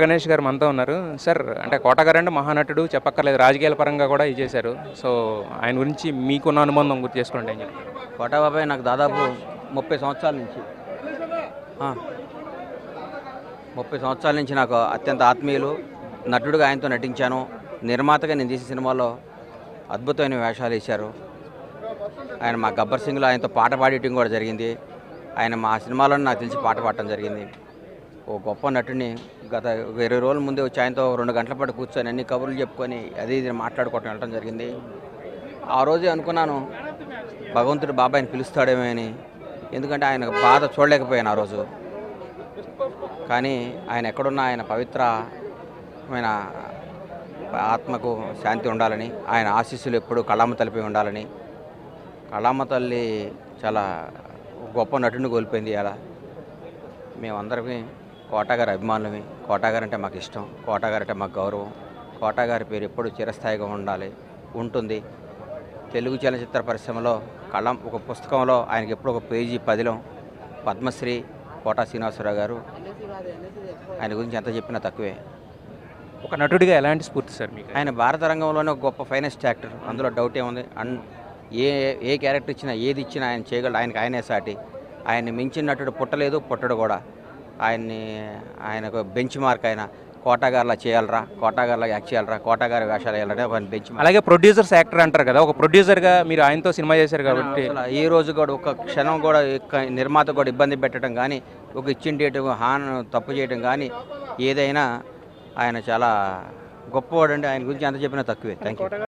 గణేష్ గారు మనతో ఉన్నారు. సార్ అంటే కోట గారంటే మహానటుడు చెప్పక్కర్లేదు. రాజకీయాల పరంగా కూడా ఇది చేశారు. సో ఆయన గురించి మీకున్న అనుబంధం గుర్తు చేసుకోండి అని చెప్పి. కోట బాబాయ్ నాకు దాదాపు 30 సంవత్సరాల నుంచి ఆ, 30 సంవత్సరాల నుంచి నాకు అత్యంత ఆత్మీయులు. నటుడుగా ఆయనతో నటించాను. నిర్మాతగా నేను తీసిన సినిమాలో అద్భుతమైన వేషాలు వేశారు. ఆయన మా గబ్బర్ సింగ్లో ఆయనతో పాట పాడటం కూడా జరిగింది. ఆయన మా సినిమాలోనే నాకు తెలిసి పాట పాడటం జరిగింది. ఓ గొప్ప నటుడిని గత 20 రోజుల ముందే వచ్చి ఆయనతో 2 గంటల పాటు కూర్చొని అన్ని కబుర్లు చెప్పుకొని అది ఇది మాట్లాడుకోవటం వెళ్ళటం జరిగింది. ఆ రోజే అనుకున్నాను భగవంతుడు బాబాయిని పిలుస్తాడేమో అని. ఎందుకంటే ఆయన బాధ చూడలేకపోయాను ఆ రోజు. కానీ ఆయన ఎక్కడున్నా ఆయన పవిత్రమైన ఆత్మకు శాంతి ఉండాలని, ఆయన ఆశీస్సులు ఎప్పుడు కళామ తలిపి ఉండాలని. కళామ తల్లి చాలా గొప్ప నటుని కోల్పోయింది. అలా మేమందరికీ కోటగారి అభిమానులమే. కోటగారు అంటే మాకు ఇష్టం. కోటగారు అంటే మాకు గౌరవం. కోటగారి పేరు ఎప్పుడు చిరస్థాయిగా ఉంటుంది. తెలుగు చలనచిత్ర పరిశ్రమలో ఒక పుస్తకంలో ఆయనకి ఎప్పుడు ఒక పేజీ పదిలం. పద్మశ్రీ కోటా శ్రీనివాసరావు గారు. ఆయన గురించి ఎంత చెప్పినా తక్కువే. ఒక నటుడిగా ఎలాంటి స్ఫూర్తి సార్ మీకు? ఆయన భారత రంగంలోనే ఒక గొప్ప ఫైనెస్ట్ యాక్టర్, అందులో డౌట్ ఏముంది. ఏ క్యారెక్టర్ ఇచ్చినా ఏది ఇచ్చినా ఆయన చేయగలడు. ఆయనే సాటి. ఆయన్ని మించిన నటుడు పుట్టలేదు, పుట్టడు కూడా. ఆయనకు బెంచ్ మార్క్. ఆయన కోటగారిలా చేయాలరా, కోటగారిలా యాక్ట్ చేయాలరా, కోటగారి వేషాలు వేయాలంటే ఒక బెంచ్ మార్క్. అలాగే ప్రొడ్యూసర్స్ యాక్టర్ అంటారు కదా, ఒక ప్రొడ్యూసర్గా మీరు ఆయనతో సినిమా చేశారు కాబట్టి ఈ రోజు కూడా ఒక క్షణం కూడా నిర్మాత కూడా ఇబ్బంది పెట్టడం కానీ, ఒక ఇచ్చిన డేట్ తప్పు చేయడం కానీ, ఏదైనా ఆయన చాలా గొప్పవాడండి. ఆయన గురించి ఎంత చెప్పినా తక్కువే. Thank you.